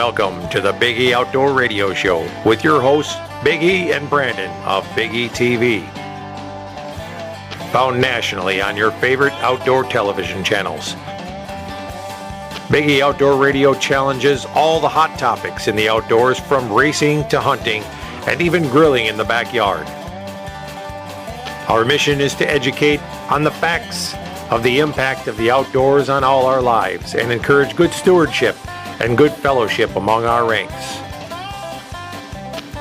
Welcome to the Big E Outdoor Radio Show with your hosts, Big E and Brandon of Big E TV. Found nationally on your favorite outdoor television channels. Big E Outdoor Radio challenges all the hot topics in the outdoors, from racing to hunting and even grilling in the backyard. Our mission is to educate on the facts of the impact of the outdoors on all our lives and encourage good stewardship and good fellowship among our ranks.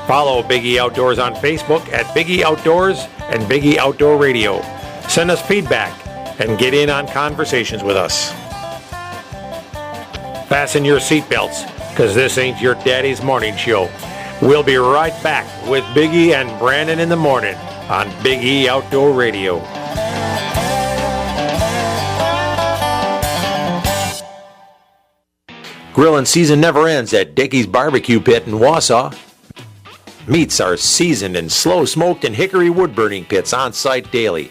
Follow Big E Outdoors on Facebook at Big E Outdoors and Big E Outdoor Radio. Send us feedback and get in on conversations with us. Fasten your seatbelts, because this ain't your daddy's morning show. We'll be right back with Big E and Brandon in the morning on Big E Outdoor Radio. Grilling season never ends at Dickey's Barbecue Pit in Wausau. Meats are seasoned in slow-smoked and hickory wood-burning pits on site daily.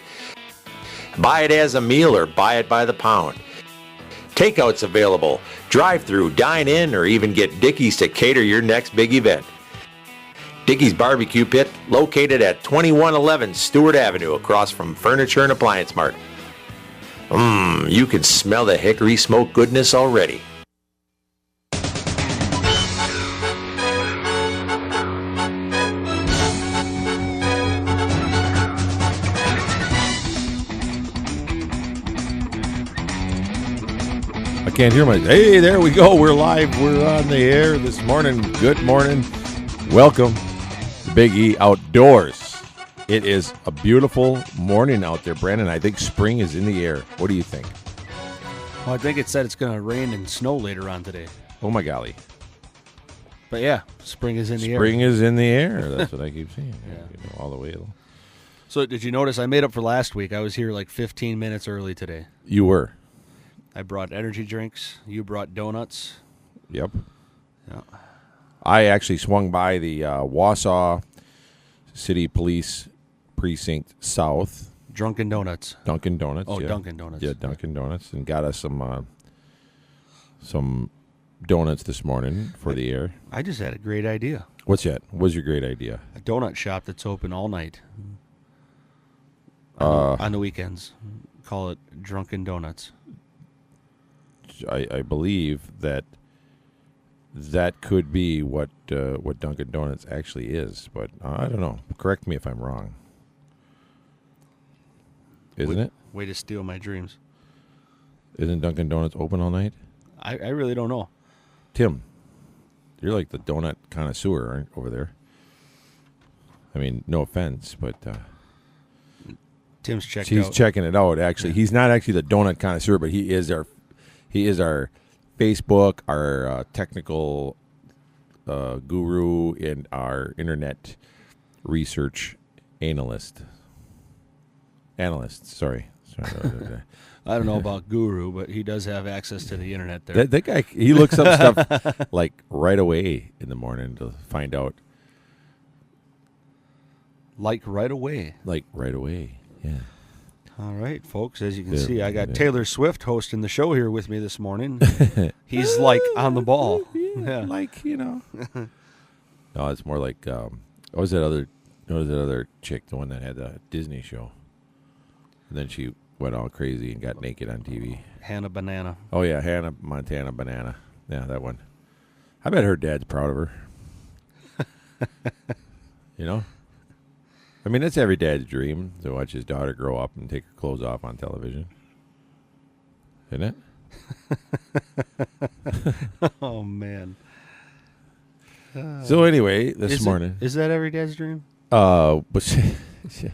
Buy it as a meal or buy it by the pound. Takeout's available. Drive-through, dine-in, or even get Dickey's to cater your next big event. Dickey's Barbecue Pit, located at 2111 Stewart Avenue across from Furniture and Appliance Mart. You can smell the hickory smoke goodness already. Can't hear my. Hey, there we go. We're live. We're on the air this morning. Good morning. Welcome to Big E Outdoors. It is a beautiful morning out there, Brandon. I think spring is in the air. What do you think? Well, I think it said it's going to rain and snow later on today. Oh, my golly. But yeah, spring is in the air. Spring is in the air. That's what I keep saying. Yeah. You know, all the way. So did you notice I made up for last week? I was here like 15 minutes early today. You were. I brought energy drinks. You brought donuts. Yep. Yeah. I actually swung by the Wausau City Police Precinct South. Dunkin' Donuts. Dunkin' Donuts. Oh, yeah. Dunkin' Donuts. Yeah, Dunkin' Donuts, and got us some donuts this morning for the air. I just had a great idea. What's that? What's your great idea? A donut shop that's open all night. On the weekends. Call it Drunken Donuts. I believe that could be what Dunkin' Donuts actually is, but I don't know. Correct me if I'm wrong. Isn't it? Way to steal my dreams. Isn't Dunkin' Donuts open all night? I really don't know. Tim, you're like the donut connoisseur, aren't over there? I mean, no offense, but Tim's checked he's out. checking it out. Actually, he's not actually the donut connoisseur, but he is our Facebook, our technical guru, and our internet research analyst. Sorry. I don't know about guru, but he does have access to the internet there. That guy, he looks up stuff like right away in the morning to find out. Like right away. Yeah. All right, folks. As you can see, I got Taylor Swift hosting the show here with me this morning. He's like on the ball. Yeah. Like, you know. No, it's more like what was that other chick, the one that had the Disney show? And then she went all crazy and got naked on TV. Hannah Banana. Oh yeah, Hannah Montana Banana. Yeah, that one. I bet her dad's proud of her. You know? I mean, that's every dad's dream, to watch his daughter grow up and take her clothes off on television. Isn't it? Oh, man. So anyway, this morning. Is that every dad's dream? But it's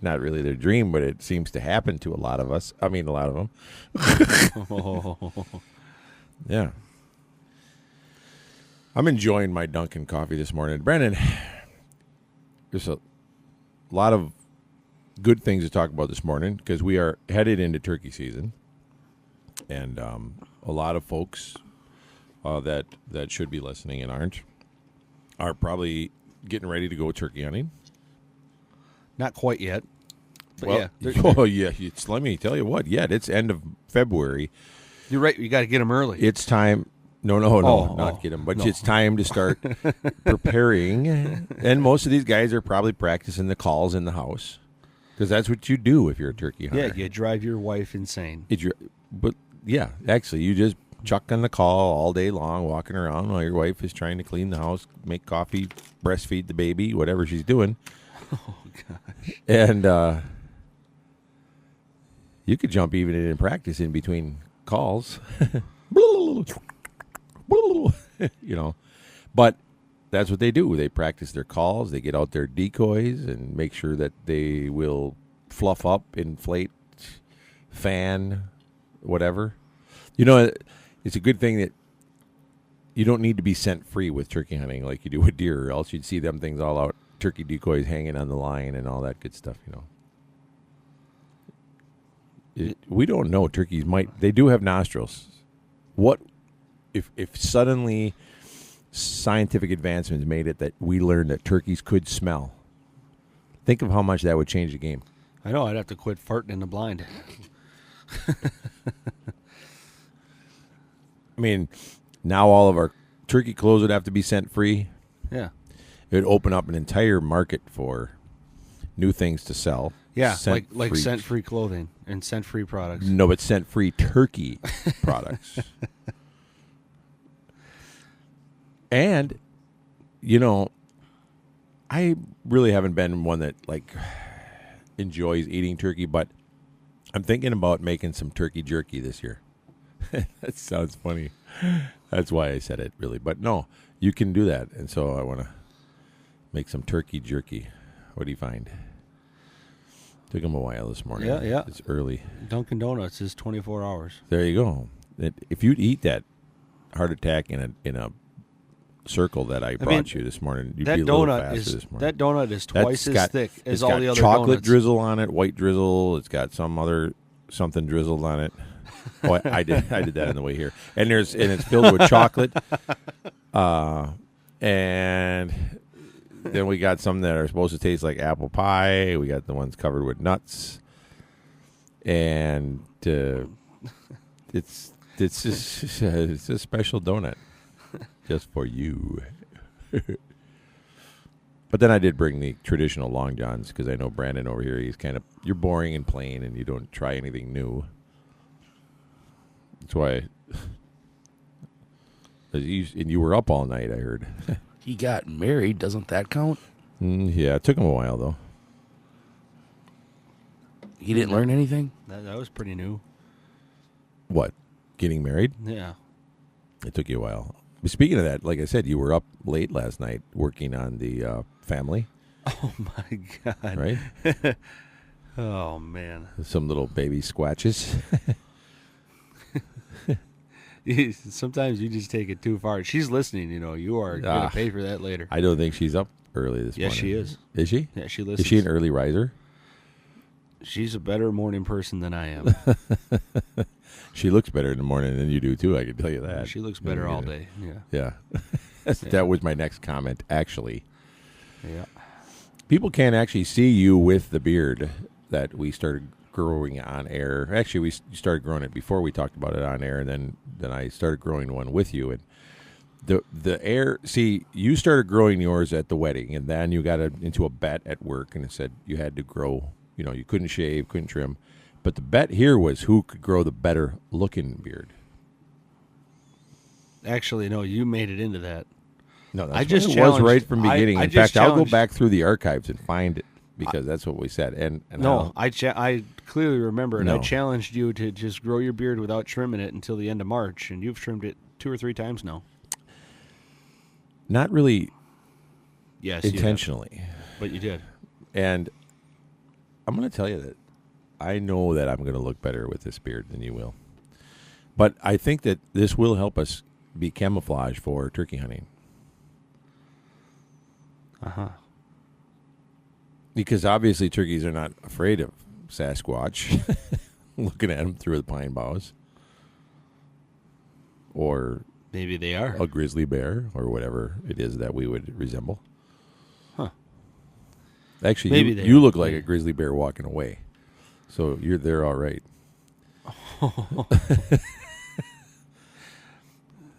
not really their dream, but it seems to happen to a lot of us. I mean, a lot of them. Yeah. I'm enjoying my Dunkin' coffee this morning. Brandon, there's a lot of good things to talk about this morning because we are headed into turkey season, and a lot of folks that should be listening and aren't are probably getting ready to go turkey hunting. Not quite yet. But Well, yeah. Let me tell you what. Yeah, it's end of February. You're right. You got to get them early. It's time. No, not get them. But no. it's time to start preparing. And most of these guys are probably practicing the calls in the house because that's what you do if you're a turkey hunter. Yeah, you drive your wife insane. But yeah, actually, you just chuck on the call all day long, walking around while your wife is trying to clean the house, make coffee, breastfeed the baby, whatever she's doing. Oh, gosh. And you could jump even in practice in between calls. But that's what they do. They practice their calls. They get out their decoys and make sure that they will fluff up, inflate, fan, whatever. It's a good thing that you don't need to be scent free with turkey hunting like you do with deer, or else you'd see them things all out, turkey decoys hanging on the line and all that good stuff, we don't know. Turkeys they do have nostrils. What if suddenly scientific advancements made it that we learned that turkeys could smell? Think of how much that would change the game. I know. I'd have to quit farting in the blind. I mean, now all of our turkey clothes would have to be scent free. Yeah. It would open up an entire market for new things to sell. Yeah, like scent-free clothing and scent-free products. No, but scent-free turkey products. And, I really haven't been one that, enjoys eating turkey, but I'm thinking about making some turkey jerky this year. That sounds funny. That's why I said it, really. But no, you can do that. And so I want to make some turkey jerky. What do you find? Took them a while this morning. Yeah. It's early. Dunkin' Donuts is 24 hours. There you go. If you'd eat that heart attack in a circle that I brought you this morning, you'd be a little faster this morning. That donut is twice as thick as all the other donuts. It's got chocolate drizzle on it, white drizzle. It's got something drizzled on it. Oh, I did that on the way here. And it's filled with chocolate. And then we got some that are supposed to taste like apple pie. We got the ones covered with nuts. And it's a special donut just for you. But then I did bring the traditional Long Johns because I know Brandon over here, you're boring and plain and you don't try anything new. That's why. And you were up all night, I heard. He got married. Doesn't that count? Yeah, it took him a while, though. He didn't learn anything? That was pretty new. What? Getting married? Yeah. It took you a while. Speaking of that, like I said, you were up late last night working on the family. Oh, my God. Right? Oh, man. Some little baby squatches. Sometimes you just take it too far. She's listening, You are going to pay for that later. I don't think she's up early this morning. Yes, she is. Is she? Yeah, she listens. Is she an early riser? She's a better morning person than I am. She looks better in the morning than you do, too. I can tell you that. She looks better all day. Yeah. That was my next comment, actually. Yeah. People can't actually see you with the beard that we started growing on air. Actually, we started growing it before we talked about it on air, and then I started growing one with you. And the air, see, you started growing yours at the wedding, and then you got into a bet at work, and it said you had to grow, you couldn't shave, couldn't trim. But the bet here was who could grow the better looking beard. Actually, no, you made it into that. No, that's what it was right from the beginning. In fact, I'll go back through the archives and find it because that's what we said. And no, I clearly remember, and I challenged you to just grow your beard without trimming it until the end of March, and you've trimmed it 2 or 3 times now. Not really. Yes, intentionally, but you did. And I'm going to tell you that I know that I'm going to look better with this beard than you will. But I think that this will help us be camouflage for turkey hunting. Uh-huh. Because obviously turkeys are not afraid of Sasquatch looking at them through the pine boughs. Or maybe they are. A grizzly bear or whatever it is that we would resemble. Huh. Actually, you look like a grizzly bear walking away. So they're all right.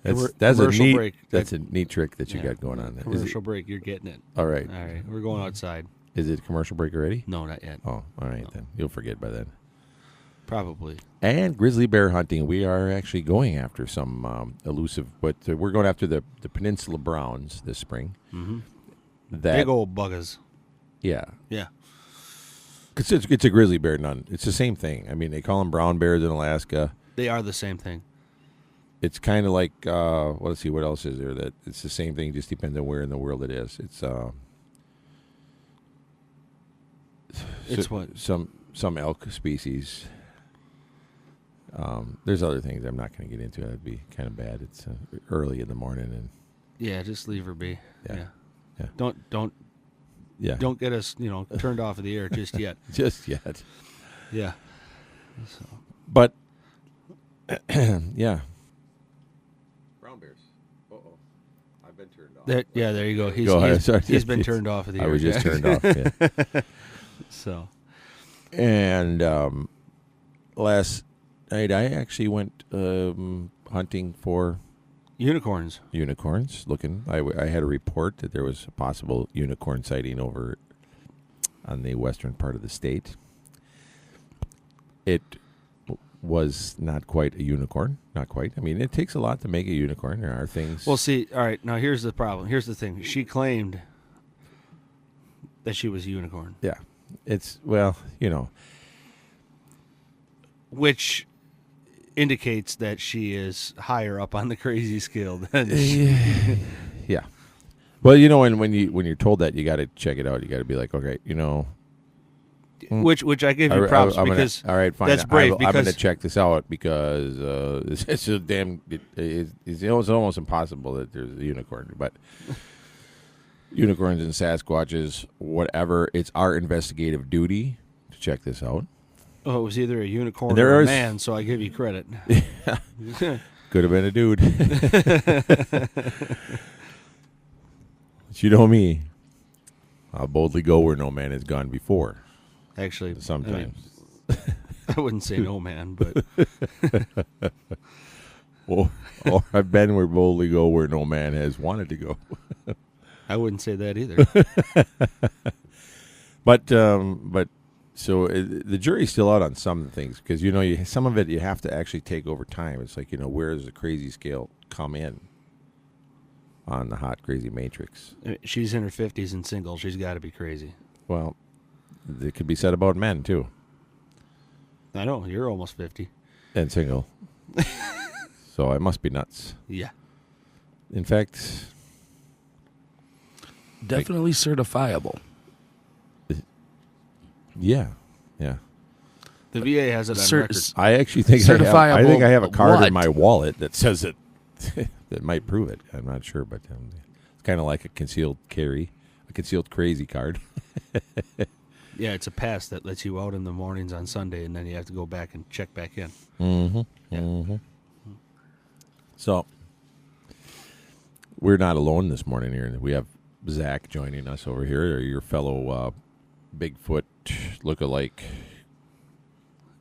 That's a commercial neat. break. That's a neat trick that you got going on there. Commercial break. You're getting it. All right. All right. We're going outside. Is it commercial break already? No, not yet. Oh, all right then. You'll forget by then. Probably. And grizzly bear hunting. We are actually going after some elusive, but we're going after the Peninsula Browns this spring. Mm-hmm. That, Big old buggers. Yeah. Yeah. It's a grizzly bear, it's the same thing. I mean, they call them brown bears in Alaska. They are the same thing. It's kind of like, let's see, what else is there? That it's the same thing, just depends on where in the world it is. It's what? Some elk species. There's other things I'm not going to get into. That'd be kind of bad. It's early in the morning, and Yeah, just leave her be. Yeah. Don't get us, turned off of the air just yet. Just yet. Yeah. So. But yeah. Brown bears. Uh-oh. I've been turned off. There you go. He's been turned off of the air. I was just turned off. Yeah. So. And last night I actually went hunting for unicorns. I had a report that there was a possible unicorn sighting over on the western part of the state. It was not quite a unicorn. Not quite. I mean, it takes a lot to make a unicorn. There are things. Well, see, all right, now here's the problem. Here's the thing. She claimed that she was a unicorn. Yeah. It's, well, which indicates that she is higher up on the crazy scale than yeah. Well, when you're told that, you got to check it out. You got to be like, okay, which I give you props because all right, fine. That's brave. I'm going to check this out because it's so damn. It's almost impossible that there's a unicorn, but unicorns and Sasquatches, whatever. It's our investigative duty to check this out. Oh, it was either a unicorn or a man, so I give you credit. Yeah. Could have been a dude. But you know me. I'll boldly go where no man has gone before. Actually, sometimes. I wouldn't say no man, but... or I've been where boldly go where no man has wanted to go. I wouldn't say that either. But so the jury's still out on some things because some of it you have to actually take over time. It's like where does the crazy scale come in on the hot crazy matrix? She's in her 50s and single. She's got to be crazy. Well, it could be said about men too. I know you're almost 50 and single, so I must be nuts. Yeah. In fact, definitely certifiable. Yeah. The VA has it on record. I actually think I have a card in my wallet that says it. That might prove it. I'm not sure, but it's kind of like a concealed crazy card. Yeah, it's a pass that lets you out in the mornings on Sunday, and then you have to go back and check back in. Mm-hmm. Yeah. Mm-hmm. So we're not alone this morning here. We have Zach joining us over here, your fellow Bigfoot look-alike.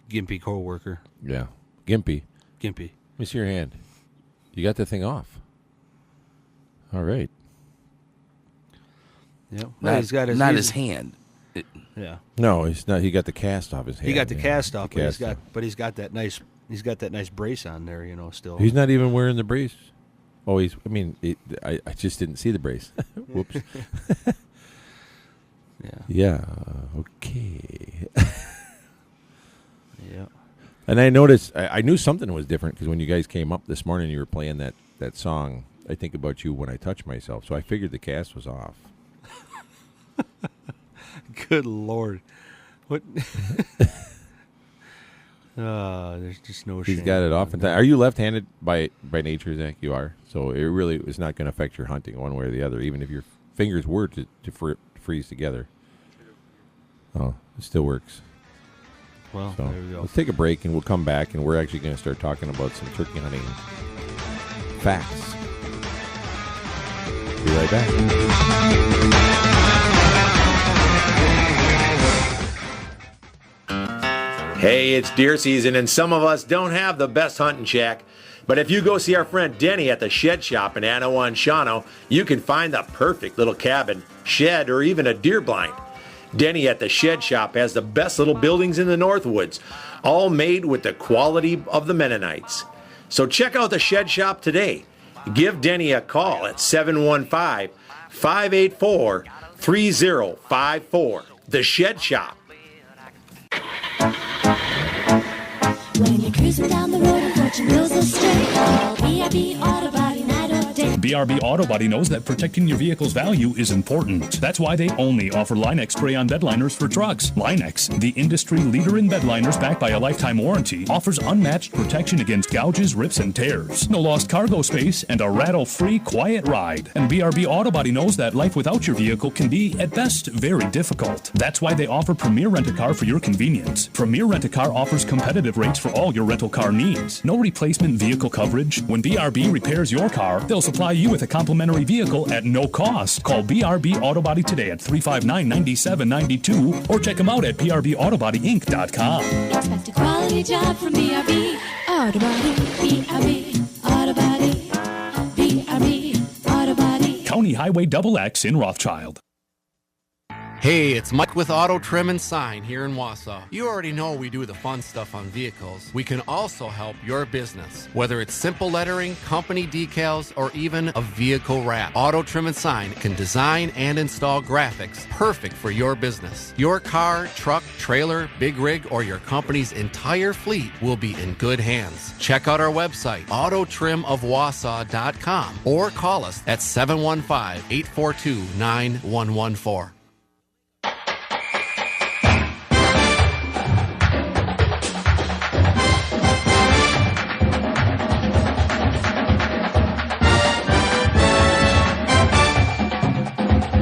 Gimpy co-worker. Yeah. Gimpy. Let me see your hand. You got the thing off. All right. Yeah. Well, he's got his hand. Yeah. No, he's not. He got the cast off his hand. He got the cast off, but he's got that nice. He's got that nice brace on there, still. He's not even wearing the brace. Oh, I just didn't see the brace. Whoops. Yeah. Okay. Yeah. And I noticed, I knew something was different because when you guys came up this morning, you were playing that song, I Think About You When I Touch Myself. So I figured the cast was off. Good Lord. What? There's just no shame. He's got it off in time. Are you left-handed by nature, Zach? You are. So it really is not going to affect your hunting one way or the other, even if your fingers were to freeze together. Oh, it still works. Well, so there we go. Let's take a break, and we'll come back, and we're actually going to start talking about some turkey hunting facts. Be right back. Hey, it's deer season, and some of us don't have the best hunting shack. But if you go see our friend Dene at the Shed Shop in Anawa and Shawano, you can find the perfect little cabin, shed, or even a deer blind. Dene at the Shed Shop has the best little buildings in the Northwoods, all made with the quality of the Mennonites. So check out the Shed Shop today. Give Dene a call at 715-584-3054. The Shed Shop. When you're cruising down the road and fortune goes astray, call BRB Auto Body night or day. BRB Auto Body knows that protecting your vehicle's value is important. That's why they only offer Line-X spray-on bed liners for trucks. Line-X, the industry leader in bed liners backed by a lifetime warranty, offers unmatched protection against gouges, rips, and tears. No lost cargo space and a rattle-free, quiet ride. And BRB Auto Body knows that life without your vehicle can be, at best, very difficult. That's why they offer Premier Rent-A-Car for your convenience. Premier Rent-A-Car offers competitive rates for all your rental car needs. No replacement vehicle coverage. When BRB repairs your car, they'll supply you with a complimentary vehicle at no cost. Call BRB Auto Body today at 359-9792 or check them out at prbautobodyinc.com. Expect a quality job from BRB Auto Body. BRB Auto Body. BRB Auto Body. County Highway XX in Rothschild. Hey, it's Mike with Auto Trim and Sign here in Wausau. You already know we do the fun stuff on vehicles. We can also help your business, whether it's simple lettering, company decals, or even a vehicle wrap. Auto Trim and Sign can design and install graphics perfect for your business. Your car, truck, trailer, big rig, or your company's entire fleet will be in good hands. Check out our website, autotrimofwausau.com, or call us at 715-842-9114.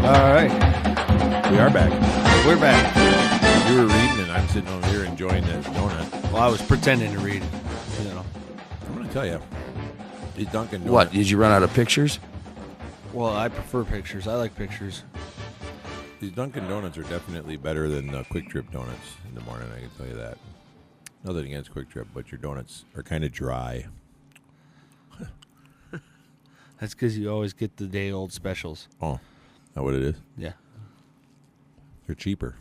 All right. We are back. We're back. You were reading, and I'm sitting over here enjoying this donut. Well, I was pretending to read. You know. I'm going to tell you, these Dunkin' Donuts. What? Did you run out of pictures? Well, I prefer pictures. I like pictures. These Dunkin' Donuts are definitely better than Quick Trip donuts in the morning, I can tell you that. Nothing against Quick Trip, but your donuts are kind of dry. That's because you always get the day-old specials. Oh, is that what it is? Yeah. They're cheaper.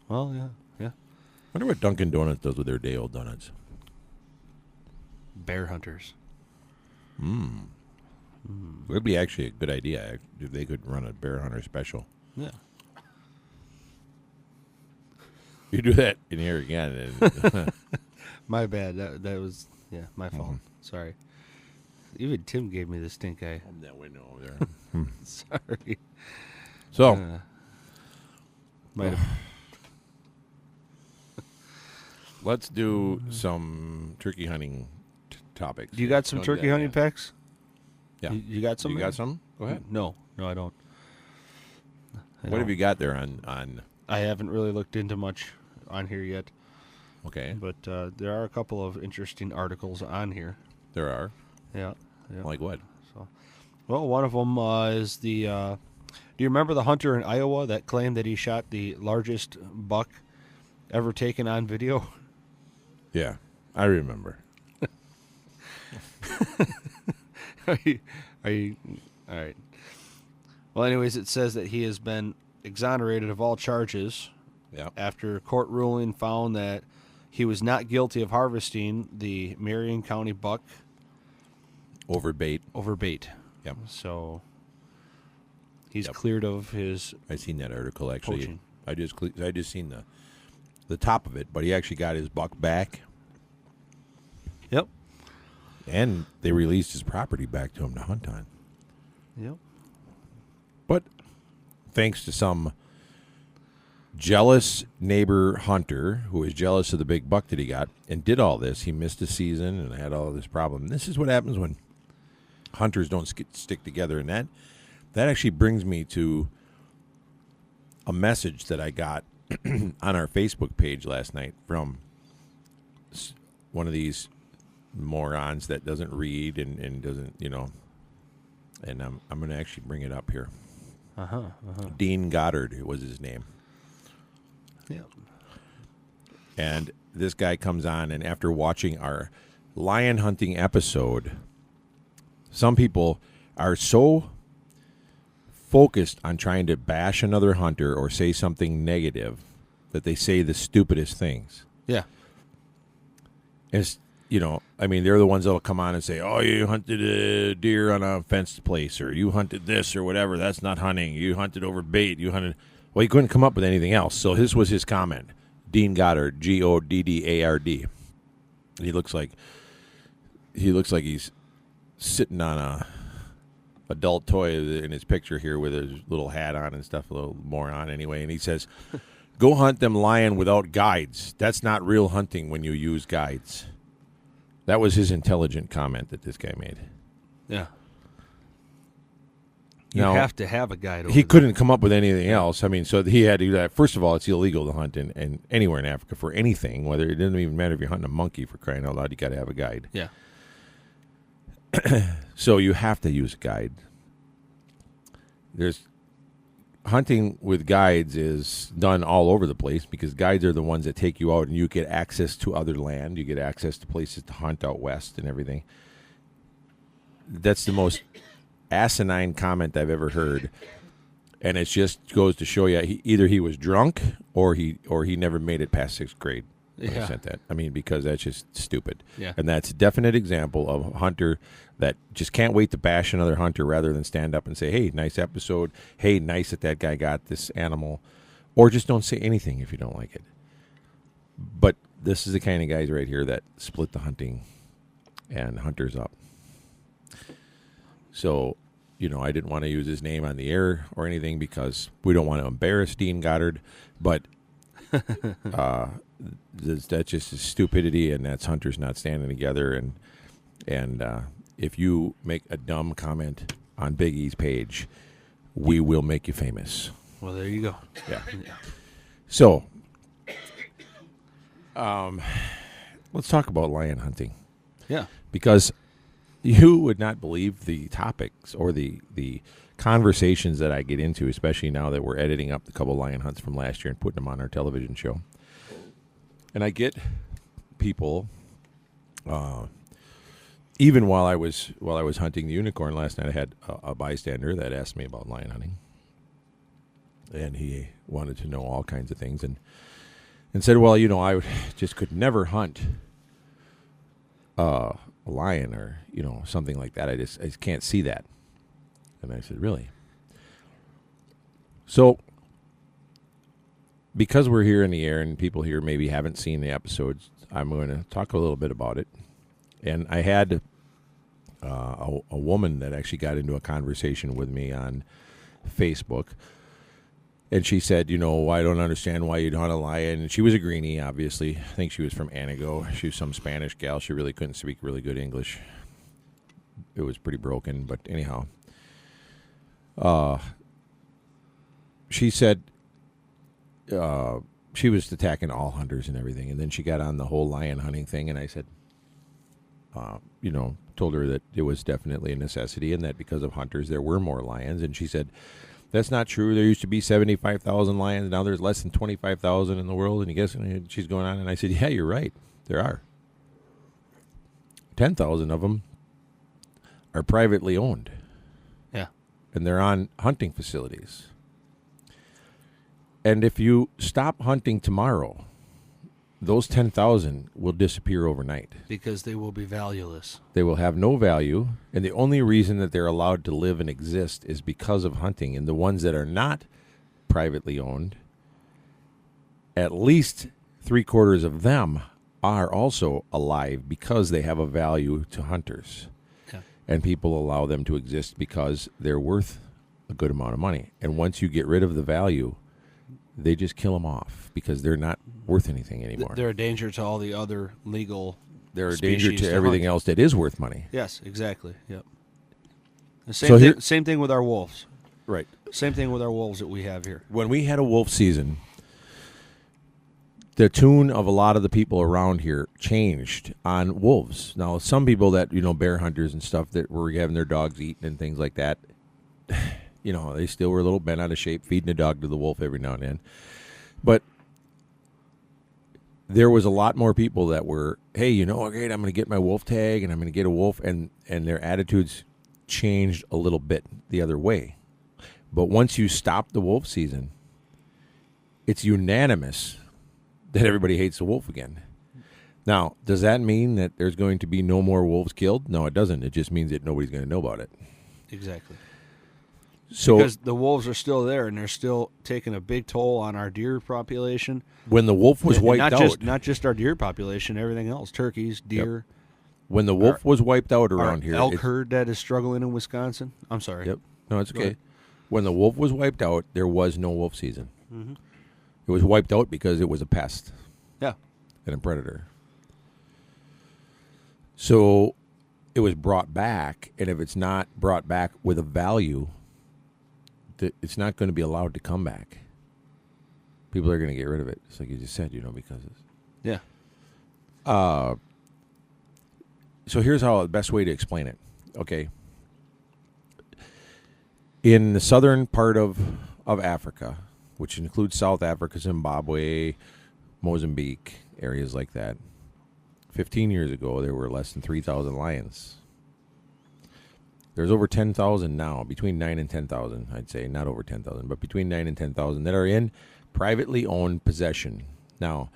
Well, yeah. Yeah. Wonder what Dunkin' Donuts does with their day-old donuts. Bear hunters. It would be actually a good idea if they could run a bear hunter special. Yeah. You do that in here again. And My bad. That was, my fault. Mm-hmm. Sorry. Even Tim gave me the stink eye. Open that window over there. Sorry. So, Might have. let's do some turkey hunting topics. You got some Don't turkey do that, hunting man. packs? Yeah. You got some? You got some? Go ahead. No, I don't. What have you got there on? I haven't really looked into much on here yet, Okay, but there are a couple of interesting articles on here. there are. Yeah. Like what? So, well, one of them is the. Do you remember the hunter in Iowa that claimed that he shot the largest buck ever taken on video? Yeah, I remember. Are you all right? Well, anyways, it says that he has been exonerated of all charges Yeah. after court ruling found that he was not guilty of harvesting the Marion County buck Over bait. over bait. Yep. So he's Yep. cleared of his. I seen that article actually. Poaching. I just seen the top of it, but he actually got his buck back, Yep. and they released his property back to him to hunt on. Yep. But thanks to some jealous neighbor hunter who was jealous of the big buck that he got and did all this, he missed a season and had all this problem. This is what happens when hunters don't stick together, and that actually brings me to a message that I got on our Facebook page last night from one of these morons that doesn't read and doesn't, and I'm going to actually bring it up here. Dean Goddard was his name. Yep. And this guy comes on, and after watching our lion hunting episode, some people are so focused on trying to bash another hunter or say something negative that they say the stupidest things. Yeah. It's, I mean, they're the ones that will come on and say, oh, you hunted a deer on a fenced place, or you hunted this or whatever. That's not hunting. You hunted over bait. You hunted. Well, he couldn't come up with anything else. So this was his comment. Dean Goddard, Goddard. He looks like he's sitting on a adult toy in his picture here with his little hat on and stuff, a little moron anyway. And he says, go hunt them lion without guides. That's not real hunting when you use guides. That was his intelligent comment that this guy made. Yeah. You Now, have to have a guide. He couldn't come up with anything else. I mean, so he had to do that. First of all, it's illegal to hunt in anywhere in Africa for anything, whether it doesn't even matter if you're hunting a monkey, for crying out loud, you got to have a guide. Yeah. So you have to use a guide. There's hunting with guides is done all over the place because guides are the ones that take you out and you get access to other land. You get access to places to hunt out west and everything. That's the most asinine comment I've ever heard, and it just goes to show you either he was drunk or he never made it past 6th grade when he said that. I mean, because that's just stupid. Yeah. And that's a definite example of a hunter that just can't wait to bash another hunter rather than stand up and say, hey, nice episode. Hey, nice that guy got this animal. Or just don't say anything if you don't like it. But this is the kind of guys right here that split the hunting and hunters up. So, I didn't want to use his name on the air or anything because we don't want to embarrass Dean Goddard. But that's just stupidity, and that's hunters not standing together. And if you make a dumb comment on Big E's page, we will make you famous. Well, there you go. Yeah. So, let's talk about lion hunting. Yeah. Because you would not believe the topics or the conversations that I get into, especially now that we're editing up the couple lion hunts from last year and putting them on our television show. And I get people, even while I was hunting the unicorn last night, I had a bystander that asked me about lion hunting, and he wanted to know all kinds of things, and said, well, I just could never hunt a lion or something like that. I just can't see that. And I said, really? So, because we're here in the air and people here maybe haven't seen the episodes, I'm going to talk a little bit about it. And I had a woman that actually got into a conversation with me on Facebook. And she said, I don't understand why you'd hunt a lion. And she was a greenie, obviously. I think she was from Anago. She was some Spanish gal. She really couldn't speak really good English. It was pretty broken, but anyhow. She said she was attacking all hunters and everything. And then she got on the whole lion hunting thing. And I said, told her that it was definitely a necessity and that because of hunters, there were more lions. And she said, that's not true. There used to be 75,000 lions. Now there's less than 25,000 in the world. And you guess she's going on. And I said, yeah, you're right. There are. 10,000 of them are privately owned. Yeah. And they're on hunting facilities. And if you stop hunting tomorrow, those 10,000 will disappear overnight. Because they will be valueless. They will have no value, and the only reason that they're allowed to live and exist is because of hunting. And the ones that are not privately owned, at least 3/4 of them are also alive because they have a value to hunters. Yeah. And people allow them to exist because they're worth a good amount of money. And once you get rid of the value, they just kill them off because they're not worth anything anymore. They're a danger to all the other legal They're a danger species to everything hunt. else that is worth money. Yes, exactly. Yep. The So same thing with our wolves. Right. Same thing with our wolves that we have here. When we had a wolf season, the tune of a lot of the people around here changed on wolves. Now, some people that, bear hunters and stuff that were having their dogs eaten and things like that, they still were a little bent out of shape, feeding a dog to the wolf every now and then. But there was a lot more people that were, hey, you know, great, I'm going to get my wolf tag and I'm going to get a wolf, and their attitudes changed a little bit the other way. But once you stop the wolf season, it's unanimous that everybody hates the wolf again. Now, does that mean that there's going to be no more wolves killed? No, it doesn't. It just means that nobody's going to know about it. Exactly. So because the wolves are still there, and they're still taking a big toll on our deer population. When the wolf was wiped out, not just our deer population, everything else, turkeys, deer. Yep. When the wolf was wiped out around here, elk herd that is struggling in Wisconsin. I'm sorry. Yep. No, it's okay. When the wolf was wiped out, there was no wolf season. Mm-hmm. It was wiped out because it was a pest. Yeah. And a predator. So it was brought back, and if it's not brought back with a value, it's not going to be allowed to come back. People are going to get rid of it. It's like you just said, you know, because it's... Yeah. So here's how the best way to explain it. Okay. In the southern part of Africa, which includes South Africa, Zimbabwe, Mozambique, areas like that, 15 years ago, there were less than 3,000 lions. There's over 10,000 now, between 9 and 10,000, I'd say. Not over 10,000, but between 9 and 10,000 that are in privately owned possession. Now,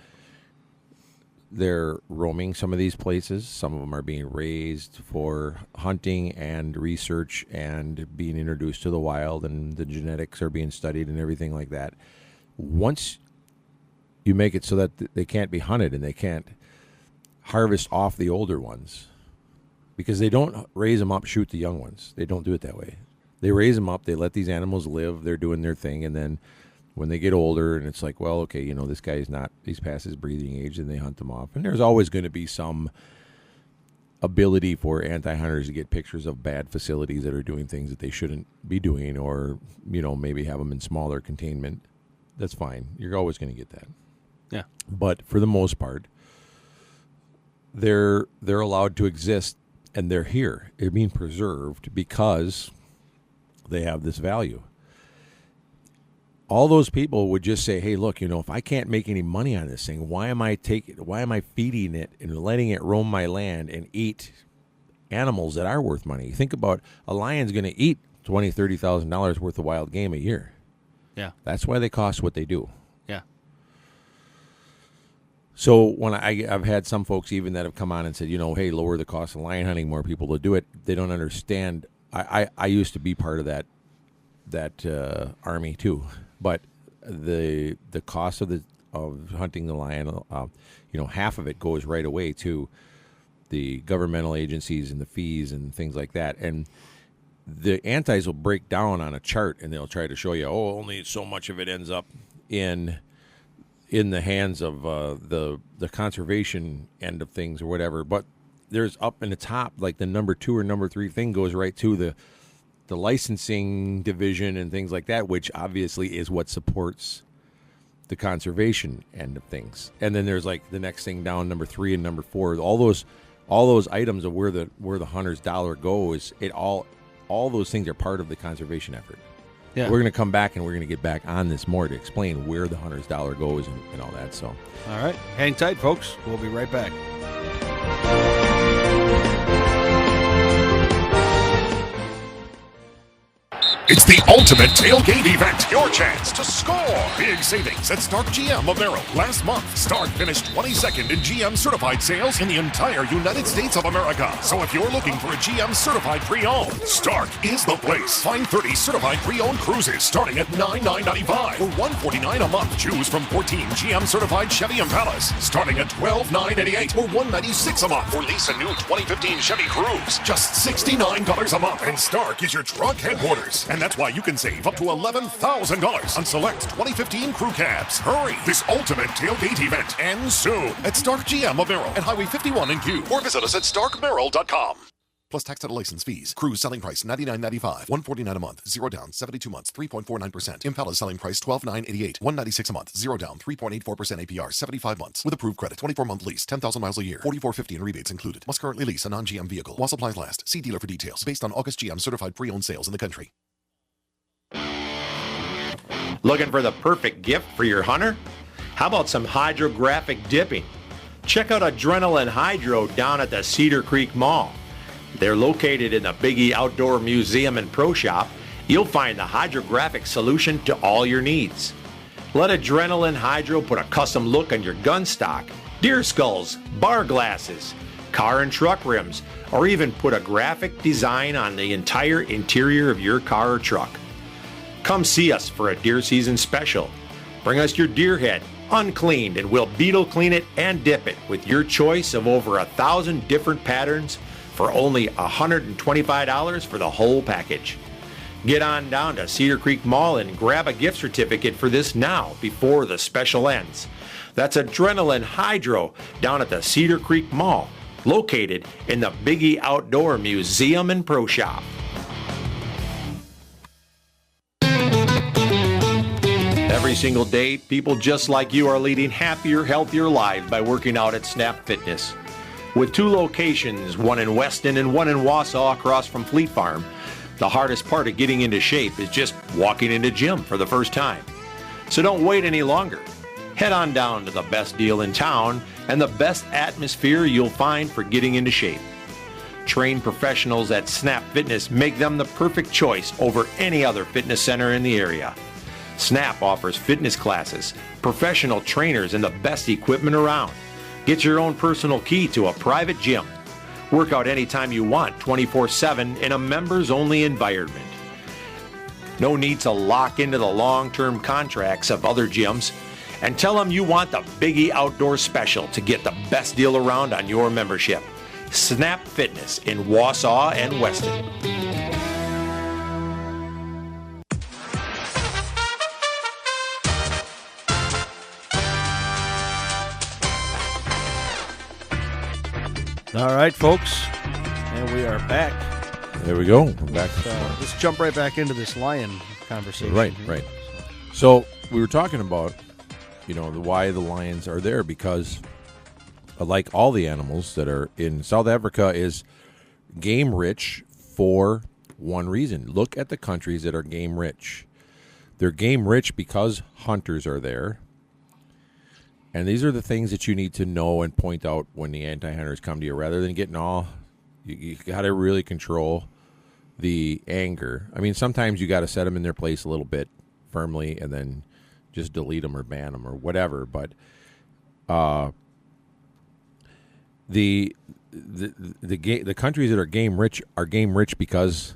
they're roaming some of these places. Some of them are being raised for hunting and research and being introduced to the wild, and the genetics are being studied and everything like that. Once you make it so that they can't be hunted and they can't harvest off the older ones, because they don't raise them up, shoot the young ones. They don't do it that way. They raise them up. They let these animals live. They're doing their thing. And then when they get older and it's like, well, okay, you know, this guy's not, he's past his breeding age, and they hunt them off. And there's always going to be some ability for anti-hunters to get pictures of bad facilities that are doing things that they shouldn't be doing, or, you know, maybe have them in smaller containment. That's fine. You're always going to get that. Yeah. But for the most part, they're allowed to exist. And they're here. They're being preserved because they have this value. All those people would just say, hey, look, you know, if I can't make any money on this thing, why am I feeding it and letting it roam my land and eat animals that are worth money? Think about a lion's going to eat $20,000, $30,000 worth of wild game a year. Yeah. That's why they cost what they do. Yeah. So when I've had some folks even that have come on and said, you know, hey, lower the cost of lion hunting, more people to do it. They don't understand. I used to be part of that army too, but the cost of hunting the lion, you know, half of it goes right away to the governmental agencies and the fees and things like that. And the antis will break down on a chart and they'll try to show you, oh, only so much of it ends up in the hands of the conservation end of things or whatever. But there's up in the top, like the number 2 or number 3 thing goes right to the licensing division and things like that, which obviously is what supports the conservation end of things. And then there's like the next thing down, number 3 and number 4, all those items of where the hunter's dollar goes, all those things are part of the conservation effort. Yeah. We're going to come back and we're going to get back on this more to explain where the hunter's dollar goes and all that. So, all right, hang tight, folks. We'll be right back. It's the ultimate tailgate event. Your chance to score. Big savings at Stark GM of Merrill. Last month, Stark finished 22nd in GM certified sales in the entire United States of America. So if you're looking for a GM certified pre-owned, Stark is the place. Find 30 certified pre-owned cruises starting at $9,995 or $149 a month. Choose from 14 GM certified Chevy Impalas starting at $12,988 or $196 a month. Or lease a new 2015 Chevy Cruze, just $69 a month. And Stark is your truck headquarters. And that's why you can save up to $11,000 on select 2015 crew cabs. Hurry! This ultimate tailgate event ends soon at Stark GM of Merrill at Highway 51 in Kew. Or visit us at starkmerrill.com. Plus tax and license fees. Cruise selling price $99.95, $149 a month, 0 down, 72 months, 3.49%. Impala selling price $12,988, $196 a month, 0 down, 3.84% APR, 75 months with approved credit, 24-month lease, 10,000 miles a year, $44.50 in rebates included. Must currently lease a non-GM vehicle. While supplies last. See dealer for details. Based on August GM certified pre-owned sales in the country. Looking for the perfect gift for your hunter? How about some hydrographic dipping? Check out Adrenaline Hydro down at the Cedar Creek Mall. They're located in the Biggie Outdoor Museum and Pro Shop. You'll find the hydrographic solution to all your needs. Let Adrenaline Hydro put a custom look on your gun stock, deer skulls, bar glasses, car and truck rims, or even put a graphic design on the entire interior of your car or truck. Come see us for a deer season special. Bring us your deer head, uncleaned, and we'll beetle clean it and dip it with your choice of over 1,000 different patterns for only $125 for the whole package. Get on down to Cedar Creek Mall and grab a gift certificate for this now before the special ends. That's Adrenaline Hydro down at the Cedar Creek Mall, located in the Biggie Outdoor Museum and Pro Shop. Every single day, people just like you are leading happier, healthier lives by working out at Snap Fitness. With 2 locations, one in Weston and one in Wausau across from Fleet Farm, the hardest part of getting into shape is just walking into gym for the first time. So don't wait any longer. Head on down to the best deal in town and the best atmosphere you'll find for getting into shape. Trained professionals at Snap Fitness make them the perfect choice over any other fitness center in the area. Snap offers fitness classes, professional trainers, and the best equipment around. Get your own personal key to a private gym. Work out anytime you want, 24/7, in a members-only environment. No need to lock into the long-term contracts of other gyms. And tell them you want the Biggie Outdoor Special to get the best deal around on your membership. Snap Fitness in Wausau and Weston. All right, folks, and we are back. There we go. We're back. Let's jump right back into this lion conversation. Right. So we were talking about, why the lions are there, because like all the animals that are in South Africa is game rich for one reason. Look at the countries that are game rich. They're game rich because hunters are there. And these are the things that you need to know and point out when the anti-hunters come to you, rather than getting all, you got to really control the anger. I mean, sometimes you got to set them in their place a little bit firmly and then just delete them or ban them or whatever. But the countries that are game rich because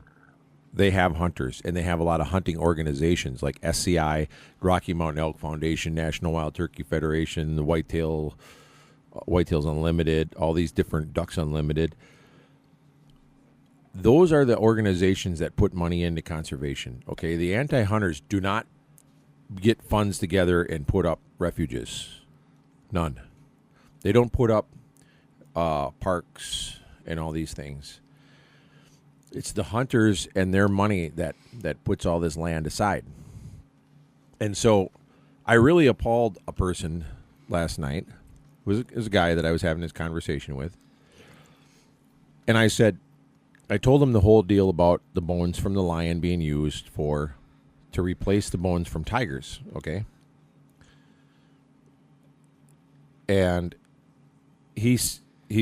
they have hunters, and they have a lot of hunting organizations like SCI, Rocky Mountain Elk Foundation, National Wild Turkey Federation, the Whitetails Unlimited, all these different Ducks Unlimited. Those are the organizations that put money into conservation. Okay, the anti-hunters do not get funds together and put up refuges. None. They don't put up parks and all these things. It's the hunters and their money that puts all this land aside. And so I really appalled a person last night. It was a guy that I was having this conversation with. And I told him the whole deal about the bones from the lion being used to replace the bones from tigers, okay? And he